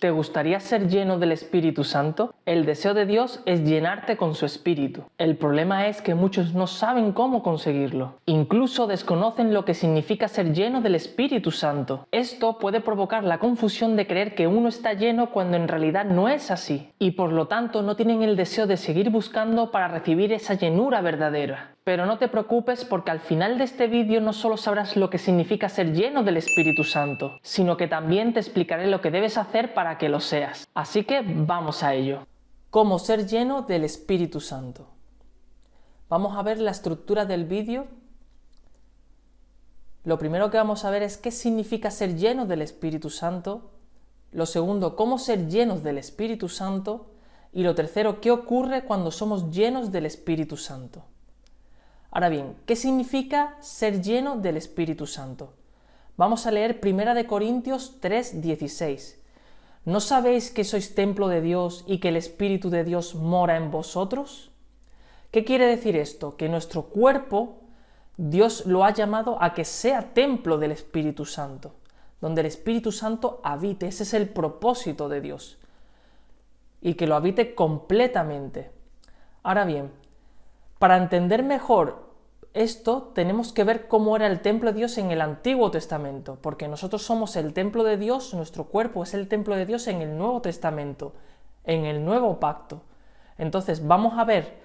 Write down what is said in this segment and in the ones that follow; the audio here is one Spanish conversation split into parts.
¿Te gustaría ser lleno del Espíritu Santo? El deseo de Dios es llenarte con su Espíritu. El problema es que muchos no saben cómo conseguirlo. Incluso desconocen lo que significa ser lleno del Espíritu Santo. Esto puede provocar la confusión de creer que uno está lleno cuando en realidad no es así. Y por lo tanto no tienen el deseo de seguir buscando para recibir esa llenura verdadera. Pero no te preocupes porque al final de este vídeo no solo sabrás lo que significa ser lleno del Espíritu Santo, sino que también te explicaré lo que debes hacer para que lo seas. Así que vamos a ello. ¿Cómo ser lleno del Espíritu Santo? Vamos a ver la estructura del vídeo. Lo primero que vamos a ver es qué significa ser lleno del Espíritu Santo. Lo segundo, cómo ser llenos del Espíritu Santo. Y lo tercero, qué ocurre cuando somos llenos del Espíritu Santo. Ahora bien, ¿qué significa ser lleno del Espíritu Santo? Vamos a leer 1 Corintios 3:16. ¿No sabéis que sois templo de Dios y que el Espíritu de Dios mora en vosotros? ¿Qué quiere decir esto? Que nuestro cuerpo, Dios lo ha llamado a que sea templo del Espíritu Santo, donde el Espíritu Santo habite. Ese es el propósito de Dios. Y que lo habite completamente. Ahora bien, para entender mejor esto, tenemos que ver cómo era el templo de Dios en el Antiguo Testamento, porque nosotros somos el templo de Dios, nuestro cuerpo es el templo de Dios en el Nuevo Testamento, en el Nuevo Pacto. Entonces vamos a ver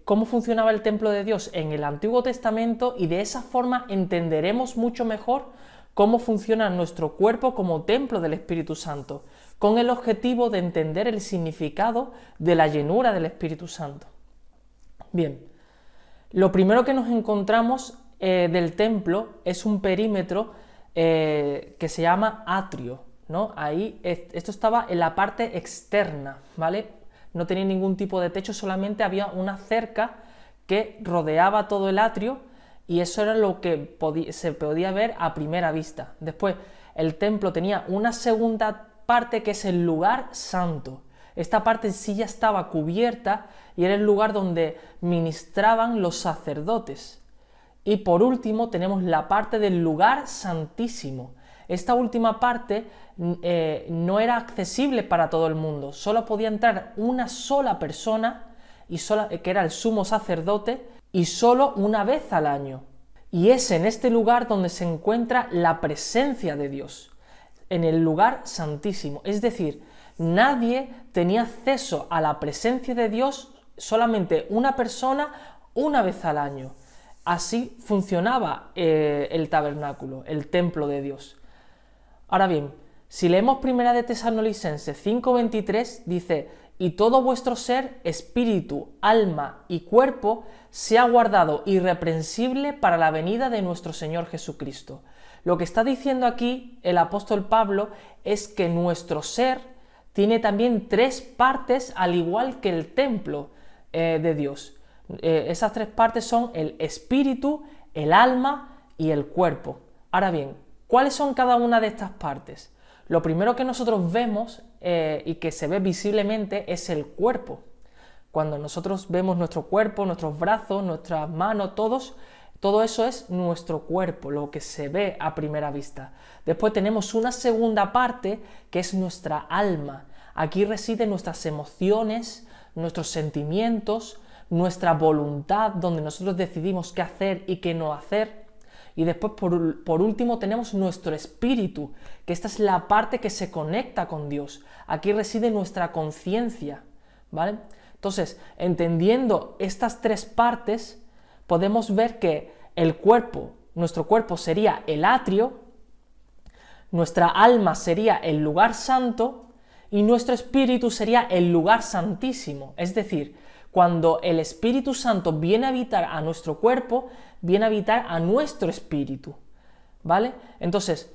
cómo funcionaba el templo de Dios en el Antiguo Testamento y de esa forma entenderemos mucho mejor cómo funciona nuestro cuerpo como templo del Espíritu Santo, con el objetivo de entender el significado de la llenura del Espíritu Santo. Bien, lo primero que nos encontramos del templo es un perímetro que se llama atrio, ¿no? Ahí esto estaba en la parte externa, ¿vale? No tenía ningún tipo de techo, solamente había una cerca que rodeaba todo el atrio y eso era lo que se podía ver a primera vista. Después, el templo tenía una segunda parte que es el lugar santo. Esta parte sí ya estaba cubierta y era el lugar donde ministraban los sacerdotes. Y por último tenemos la parte del lugar santísimo. Esta última parte no era accesible para todo el mundo, solo podía entrar una sola persona, que era el sumo sacerdote, y solo una vez al año. Y es en este lugar donde se encuentra la presencia de Dios, en el lugar santísimo. Es decir, nadie tenía acceso a la presencia de Dios, solamente una persona una vez al año. Así funcionaba el tabernáculo, el templo de Dios. Ahora bien, si leemos 1 Tesalonicenses 5:23, dice: y todo vuestro ser, espíritu, alma y cuerpo, sea guardado irreprensible para la venida de nuestro Señor Jesucristo. Lo que está diciendo aquí el apóstol Pablo es que nuestro ser tiene también tres partes, al igual que el templo de Dios. Esas tres partes son el espíritu, el alma y el cuerpo. Ahora bien, ¿cuáles son cada una de estas partes? Lo primero que nosotros vemos y que se ve visiblemente es el cuerpo. Cuando nosotros vemos nuestro cuerpo, nuestros brazos, nuestras manos, todo eso es nuestro cuerpo, lo que se ve a primera vista. Después tenemos una segunda parte que es nuestra alma. Aquí residen nuestras emociones, nuestros sentimientos, nuestra voluntad, donde nosotros decidimos qué hacer y qué no hacer. Y después, por último, tenemos nuestro espíritu, que esta es la parte que se conecta con Dios. Aquí reside nuestra conciencia, ¿vale? Entonces, entendiendo estas tres partes, podemos ver que nuestro cuerpo sería el atrio, nuestra alma sería el lugar santo y nuestro espíritu sería el lugar santísimo. Es decir, cuando el Espíritu Santo viene a habitar a nuestro cuerpo, viene a habitar a nuestro espíritu, ¿vale? Entonces,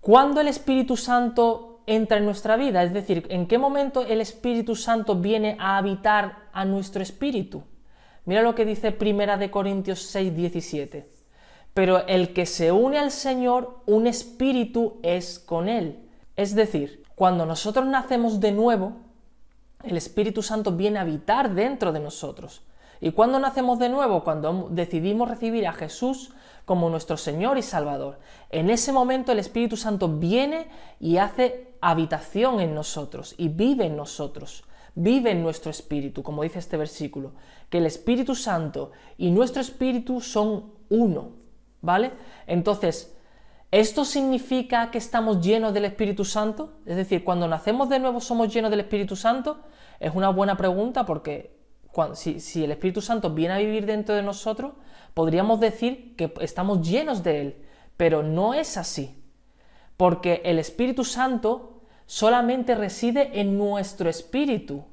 ¿cuándo el Espíritu Santo entra en nuestra vida? Es decir, ¿en qué momento el Espíritu Santo viene a habitar a nuestro espíritu? Mira lo que dice 1 Corintios 6:17. Pero el que se une al Señor, un espíritu es con él. Es decir, cuando nosotros nacemos de nuevo, el Espíritu Santo viene a habitar dentro de nosotros. ¿Y cuándo nacemos de nuevo? Cuando decidimos recibir a Jesús como nuestro Señor y Salvador. En ese momento el Espíritu Santo viene y hace habitación en nosotros y vive en nosotros, vive en nuestro espíritu, como dice este versículo, que el Espíritu Santo y nuestro espíritu son uno, ¿vale? Entonces, ¿esto significa que estamos llenos del Espíritu Santo? Es decir, cuando nacemos de nuevo somos llenos del Espíritu Santo. Es una buena pregunta porque si el Espíritu Santo viene a vivir dentro de nosotros, podríamos decir que estamos llenos de Él, pero no es así, porque el Espíritu Santo solamente reside en nuestro espíritu,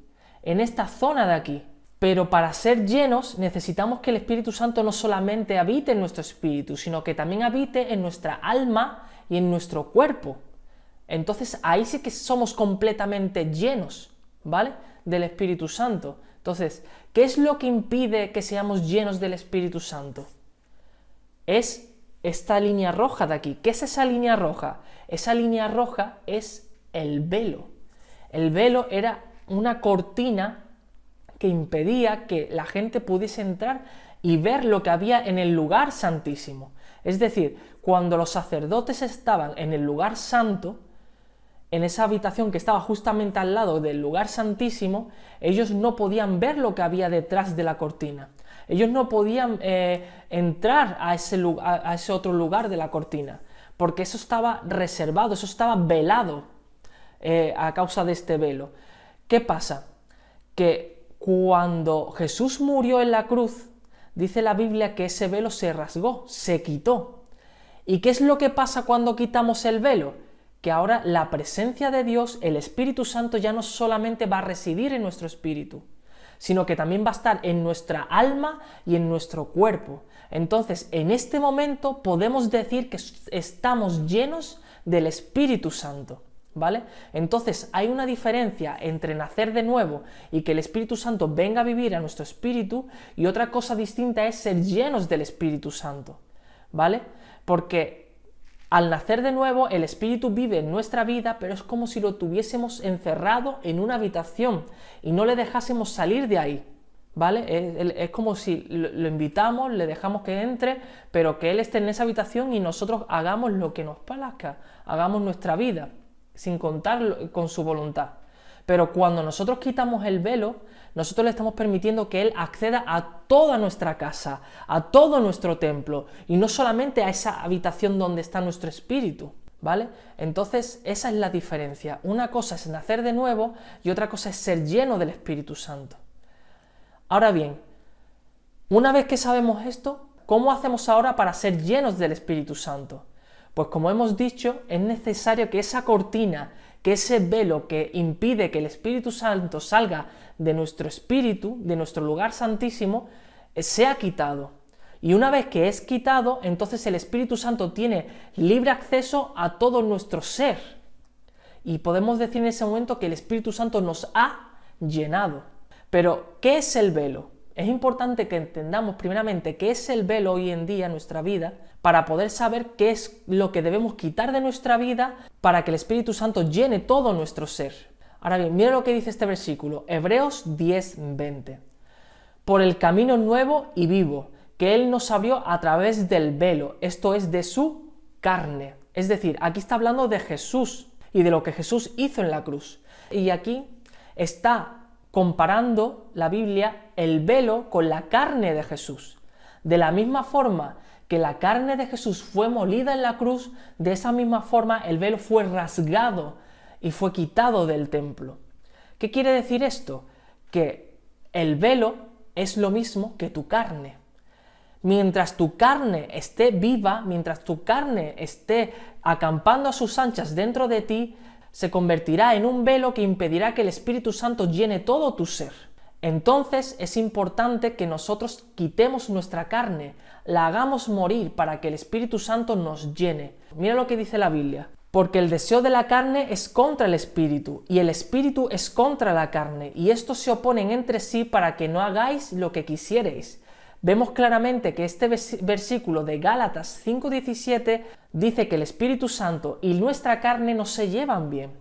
en esta zona de aquí. Pero para ser llenos necesitamos que el Espíritu Santo no solamente habite en nuestro espíritu, sino que también habite en nuestra alma y en nuestro cuerpo. Entonces ahí sí que somos completamente llenos, ¿vale?, del Espíritu Santo. Entonces, ¿qué es lo que impide que seamos llenos del Espíritu Santo? Es esta línea roja de aquí. ¿Qué es esa línea roja? Esa línea roja es el velo. El velo era una cortina que impedía que la gente pudiese entrar y ver lo que había en el lugar santísimo. Es decir, cuando los sacerdotes estaban en el lugar santo, en esa habitación que estaba justamente al lado del lugar santísimo, ellos no podían ver lo que había detrás de la cortina. Ellos no podían entrar a ese otro lugar de la cortina, porque eso estaba reservado, eso estaba velado a causa de este velo. ¿Qué pasa? Que cuando Jesús murió en la cruz, dice la Biblia que ese velo se rasgó, se quitó. ¿Y qué es lo que pasa cuando quitamos el velo? Que ahora la presencia de Dios, el Espíritu Santo, ya no solamente va a residir en nuestro espíritu, sino que también va a estar en nuestra alma y en nuestro cuerpo. Entonces, en este momento podemos decir que estamos llenos del Espíritu Santo, ¿vale? Entonces, hay una diferencia entre nacer de nuevo y que el Espíritu Santo venga a vivir a nuestro espíritu, y otra cosa distinta es ser llenos del Espíritu Santo, ¿vale? Porque al nacer de nuevo, el Espíritu vive en nuestra vida, pero es como si lo tuviésemos encerrado en una habitación y no le dejásemos salir de ahí, ¿vale? Es como si lo invitamos, le dejamos que entre, pero que Él esté en esa habitación y nosotros hagamos lo que nos plazca, hagamos nuestra vida, sin contar con su voluntad. Pero cuando nosotros quitamos el velo, nosotros le estamos permitiendo que Él acceda a toda nuestra casa, a todo nuestro templo, y no solamente a esa habitación donde está nuestro espíritu, ¿vale? Entonces, esa es la diferencia. Una cosa es nacer de nuevo y otra cosa es ser lleno del Espíritu Santo. Ahora bien, una vez que sabemos esto, ¿cómo hacemos ahora para ser llenos del Espíritu Santo? Pues como hemos dicho, es necesario que esa cortina, que ese velo que impide que el Espíritu Santo salga de nuestro espíritu, de nuestro lugar santísimo, sea quitado. Y una vez que es quitado, entonces el Espíritu Santo tiene libre acceso a todo nuestro ser. Y podemos decir en ese momento que el Espíritu Santo nos ha llenado. Pero, ¿qué es el velo? Es importante que entendamos primeramente qué es el velo hoy en día en nuestra vida, para poder saber qué es lo que debemos quitar de nuestra vida para que el Espíritu Santo llene todo nuestro ser. Ahora bien, mira lo que dice este versículo, Hebreos 10:20. Por el camino nuevo y vivo, que Él nos abrió a través del velo, esto es, de su carne. Es decir, aquí está hablando de Jesús y de lo que Jesús hizo en la cruz. Y aquí está comparando la Biblia el velo con la carne de Jesús. De la misma forma que la carne de Jesús fue molida en la cruz, de esa misma forma el velo fue rasgado y fue quitado del templo. ¿Qué quiere decir esto? Que el velo es lo mismo que tu carne. Mientras tu carne esté viva, mientras tu carne esté acampando a sus anchas dentro de ti, se convertirá en un velo que impedirá que el Espíritu Santo llene todo tu ser. Entonces es importante que nosotros quitemos nuestra carne, la hagamos morir para que el Espíritu Santo nos llene. Mira lo que dice la Biblia. Porque el deseo de la carne es contra el Espíritu, y el Espíritu es contra la carne, y estos se oponen entre sí para que no hagáis lo que quisierais. Vemos claramente que este versículo de Gálatas 5:17 dice que el Espíritu Santo y nuestra carne no se llevan bien.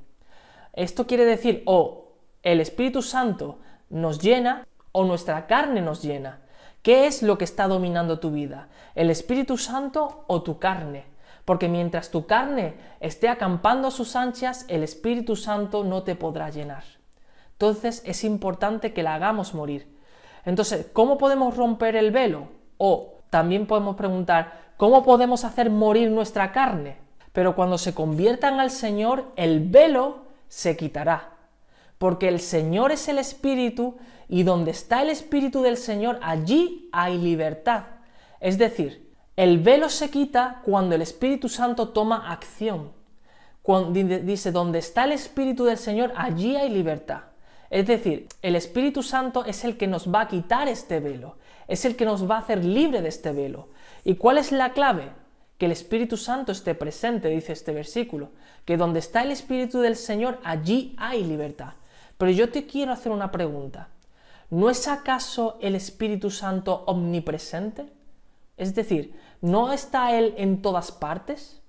Esto quiere decir, o el Espíritu Santo nos llena o nuestra carne nos llena. ¿Qué es lo que está dominando tu vida? ¿El Espíritu Santo o tu carne? Porque mientras tu carne esté acampando a sus anchas, el Espíritu Santo no te podrá llenar. Entonces es importante que la hagamos morir. Entonces, ¿cómo podemos romper el velo? O también podemos preguntar, ¿cómo podemos hacer morir nuestra carne? Pero cuando se conviertan al Señor, el velo se quitará. Porque el Señor es el Espíritu, y donde está el Espíritu del Señor, allí hay libertad. Es decir, el velo se quita cuando el Espíritu Santo toma acción. Cuando dice, donde está el Espíritu del Señor, allí hay libertad. Es decir, el Espíritu Santo es el que nos va a quitar este velo, es el que nos va a hacer libre de este velo. ¿Y cuál es la clave? Que el Espíritu Santo esté presente, dice este versículo, que donde está el Espíritu del Señor, allí hay libertad. Pero yo te quiero hacer una pregunta. ¿No es acaso el Espíritu Santo omnipresente? Es decir, ¿no está Él en todas partes?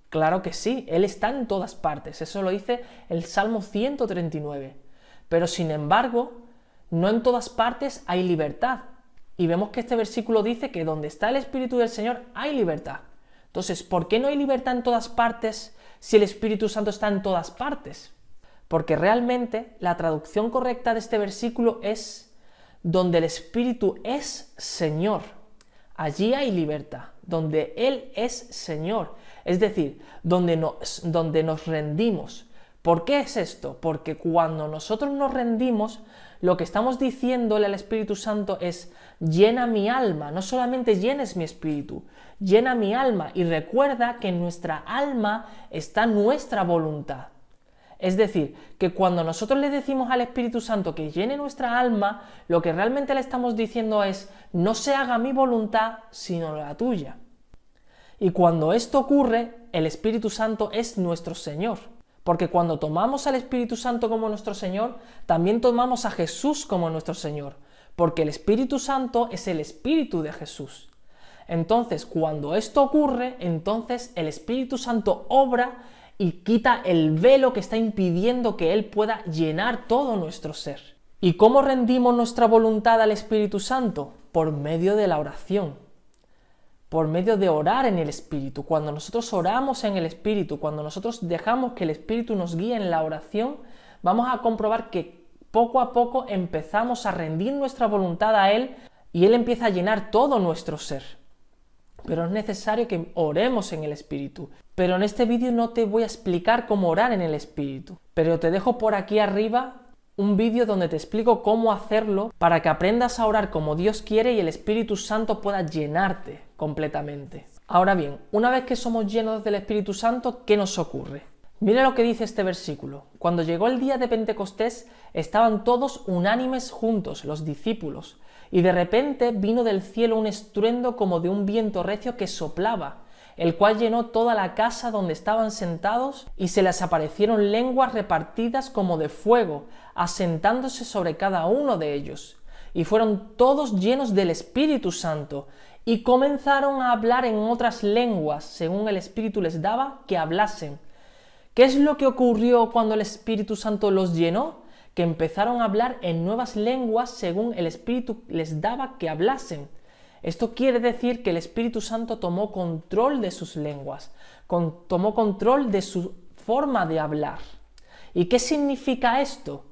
Claro que sí, Él está en todas partes, eso lo dice el Salmo 139. Pero sin embargo, no en todas partes hay libertad. Y vemos que este versículo dice que donde está el Espíritu del Señor hay libertad. Entonces, ¿por qué no hay libertad en todas partes si el Espíritu Santo está en todas partes? Porque realmente la traducción correcta de este versículo es donde el Espíritu es Señor. Allí hay libertad, donde Él es Señor. Es decir, donde nos rendimos. ¿Por qué es esto? Porque cuando nosotros nos rendimos, lo que estamos diciéndole al Espíritu Santo es, llena mi alma, no solamente llenes mi espíritu, llena mi alma, y recuerda que en nuestra alma está nuestra voluntad. Es decir, que cuando nosotros le decimos al Espíritu Santo que llene nuestra alma, lo que realmente le estamos diciendo es, no se haga mi voluntad, sino la tuya. Y cuando esto ocurre, el Espíritu Santo es nuestro Señor. Porque cuando tomamos al Espíritu Santo como nuestro Señor, también tomamos a Jesús como nuestro Señor. Porque el Espíritu Santo es el Espíritu de Jesús. Entonces, cuando esto ocurre, entonces el Espíritu Santo obra y quita el velo que está impidiendo que Él pueda llenar todo nuestro ser. ¿Y cómo rendimos nuestra voluntad al Espíritu Santo? Por medio de la oración, por medio de orar en el Espíritu. Cuando nosotros oramos en el Espíritu, cuando nosotros dejamos que el Espíritu nos guíe en la oración, vamos a comprobar que poco a poco empezamos a rendir nuestra voluntad a Él y Él empieza a llenar todo nuestro ser. Pero es necesario que oremos en el Espíritu. Pero en este vídeo no te voy a explicar cómo orar en el Espíritu. Pero te dejo por aquí arriba un vídeo donde te explico cómo hacerlo para que aprendas a orar como Dios quiere y el Espíritu Santo pueda llenarte completamente. Ahora bien, una vez que somos llenos del Espíritu Santo, ¿qué nos ocurre? Mira lo que dice este versículo. Cuando llegó el día de Pentecostés, estaban todos unánimes juntos, los discípulos, y de repente vino del cielo un estruendo como de un viento recio que soplaba, el cual llenó toda la casa donde estaban sentados, y se les aparecieron lenguas repartidas como de fuego, asentándose sobre cada uno de ellos. Y fueron todos llenos del Espíritu Santo, y comenzaron a hablar en otras lenguas, según el Espíritu les daba que hablasen. ¿Qué es lo que ocurrió cuando el Espíritu Santo los llenó? Que empezaron a hablar en nuevas lenguas según el Espíritu les daba que hablasen. Esto quiere decir que el Espíritu Santo tomó control de sus lenguas, tomó control de su forma de hablar. ¿Y qué significa esto?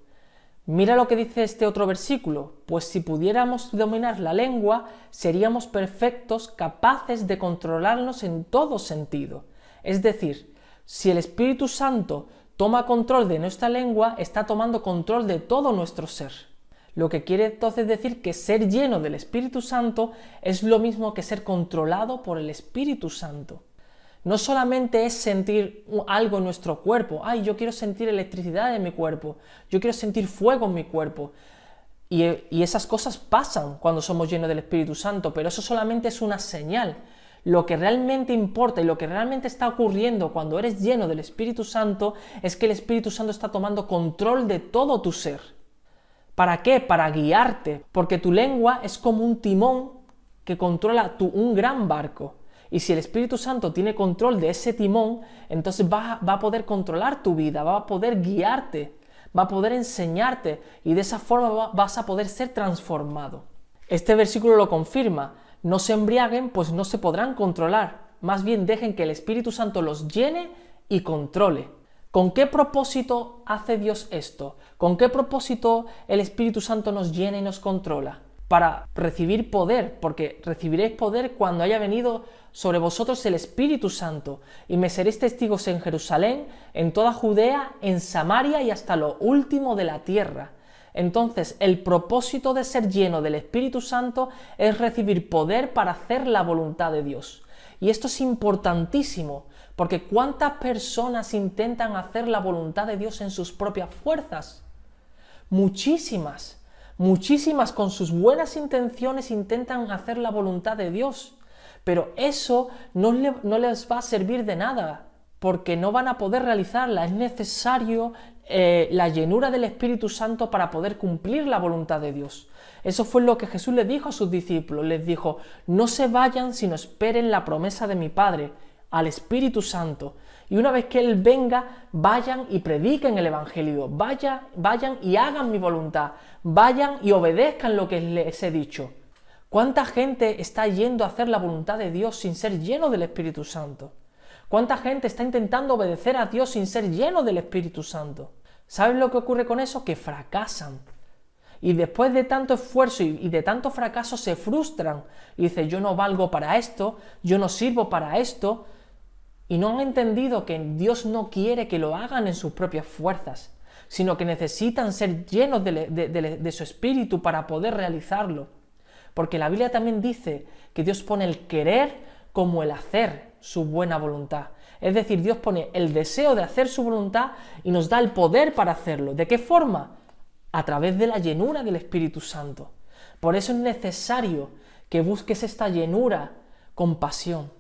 Mira lo que dice este otro versículo. Pues si pudiéramos dominar la lengua, seríamos perfectos, capaces de controlarnos en todo sentido. Es decir, si el Espíritu Santo toma control de nuestra lengua, está tomando control de todo nuestro ser. Lo que quiere entonces decir que ser lleno del Espíritu Santo es lo mismo que ser controlado por el Espíritu Santo. No solamente es sentir algo en nuestro cuerpo, yo quiero sentir electricidad en mi cuerpo, yo quiero sentir fuego en mi cuerpo. Y esas cosas pasan cuando somos llenos del Espíritu Santo, pero eso solamente es una señal. Lo que realmente importa y lo que realmente está ocurriendo cuando eres lleno del Espíritu Santo es que el Espíritu Santo está tomando control de todo tu ser. ¿Para qué? Para guiarte, porque tu lengua es como un timón que controla un gran barco. Y si el Espíritu Santo tiene control de ese timón, entonces va a poder controlar tu vida, va a poder guiarte, va a poder enseñarte y de esa forma vas a poder ser transformado. Este versículo lo confirma: no se embriaguen, pues no se podrán controlar, más bien dejen que el Espíritu Santo los llene y controle. ¿Con qué propósito hace Dios esto? ¿Con qué propósito el Espíritu Santo nos llena y nos controla? Para recibir poder, porque recibiréis poder cuando haya venido sobre vosotros el Espíritu Santo, y me seréis testigos en Jerusalén, en toda Judea, en Samaria y hasta lo último de la tierra. Entonces, el propósito de ser lleno del Espíritu Santo es recibir poder para hacer la voluntad de Dios. Y esto es importantísimo, porque ¿cuántas personas intentan hacer la voluntad de Dios en sus propias fuerzas? Muchísimas. Muchísimas con sus buenas intenciones intentan hacer la voluntad de Dios, pero eso no les va a servir de nada, porque no van a poder realizarla. Es necesario la llenura del Espíritu Santo para poder cumplir la voluntad de Dios. Eso fue lo que Jesús les dijo a sus discípulos. Les dijo: no se vayan sino esperen la promesa de mi Padre, al Espíritu Santo. Y una vez que Él venga, vayan y prediquen el Evangelio, vayan y hagan mi voluntad, vayan y obedezcan lo que les he dicho. ¿Cuánta gente está yendo a hacer la voluntad de Dios sin ser lleno del Espíritu Santo? ¿Cuánta gente está intentando obedecer a Dios sin ser lleno del Espíritu Santo? ¿Sabes lo que ocurre con eso? Que fracasan. Y después de tanto esfuerzo y de tanto fracaso se frustran y dicen: yo no valgo para esto, yo no sirvo para esto. Y no han entendido que Dios no quiere que lo hagan en sus propias fuerzas, sino que necesitan ser llenos de su Espíritu para poder realizarlo. Porque la Biblia también dice que Dios pone el querer como el hacer su buena voluntad. Es decir, Dios pone el deseo de hacer su voluntad y nos da el poder para hacerlo. ¿De qué forma? A través de la llenura del Espíritu Santo. Por eso es necesario que busques esta llenura con pasión.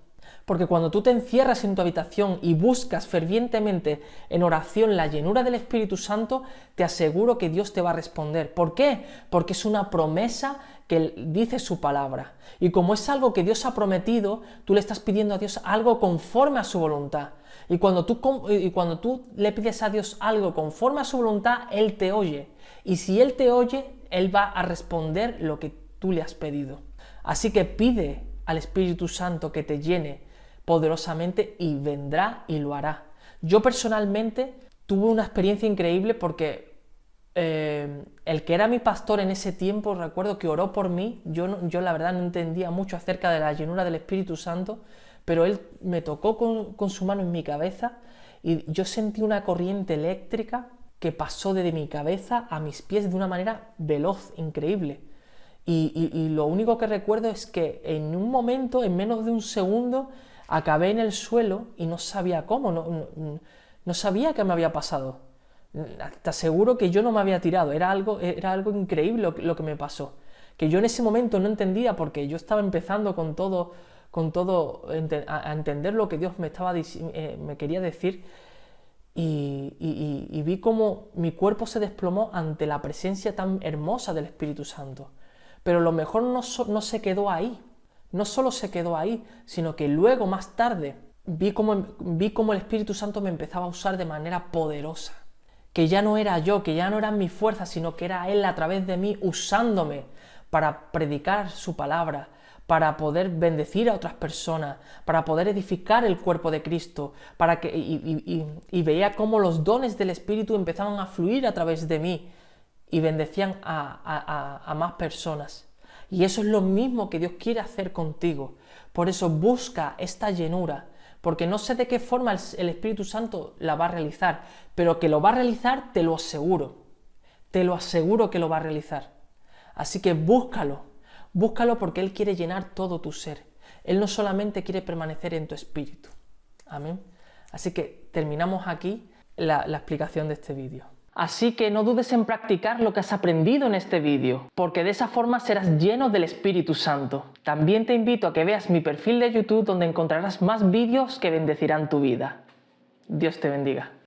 Porque cuando tú te encierras en tu habitación y buscas fervientemente en oración la llenura del Espíritu Santo, te aseguro que Dios te va a responder. ¿Por qué? Porque es una promesa que dice su palabra. Y como es algo que Dios ha prometido, tú le estás pidiendo a Dios algo conforme a su voluntad. Y cuando tú le pides a Dios algo conforme a su voluntad, Él te oye. Y si Él te oye, Él va a responder lo que tú le has pedido. Así que pide al Espíritu Santo que te llene poderosamente y vendrá y lo hará. Yo personalmente tuve una experiencia increíble porque el que era mi pastor en ese tiempo, recuerdo que oró por mí. Yo la verdad no entendía mucho acerca de la llenura del Espíritu Santo, pero él me tocó con su mano en mi cabeza y yo sentí una corriente eléctrica que pasó desde mi cabeza a mis pies de una manera veloz, increíble. Y lo único que recuerdo es que en un momento, en menos de un segundo, acabé en el suelo y no sabía cómo, no sabía qué me había pasado. Te aseguro que yo no me había tirado, era algo increíble lo que me pasó. Que yo en ese momento no entendía, porque yo estaba empezando a entender lo que Dios me quería decir, y vi cómo mi cuerpo se desplomó ante la presencia tan hermosa del Espíritu Santo. Pero lo mejor no se quedó ahí. No solo se quedó ahí, sino que luego, más tarde, vi cómo el Espíritu Santo me empezaba a usar de manera poderosa. Que ya no era yo, que ya no eran mis fuerzas, sino que era Él a través de mí usándome para predicar su palabra, para poder bendecir a otras personas, para poder edificar el cuerpo de Cristo, y veía cómo los dones del Espíritu empezaban a fluir a través de mí y bendecían a más personas. Y eso es lo mismo que Dios quiere hacer contigo. Por eso busca esta llenura, porque no sé de qué forma el Espíritu Santo la va a realizar, pero que lo va a realizar, te lo aseguro. Te lo aseguro que lo va a realizar. Así que búscalo porque Él quiere llenar todo tu ser. Él no solamente quiere permanecer en tu espíritu. Amén. Así que terminamos aquí la explicación de este vídeo. Así que no dudes en practicar lo que has aprendido en este vídeo, porque de esa forma serás lleno del Espíritu Santo. También te invito a que veas mi perfil de YouTube, donde encontrarás más vídeos que bendecirán tu vida. Dios te bendiga.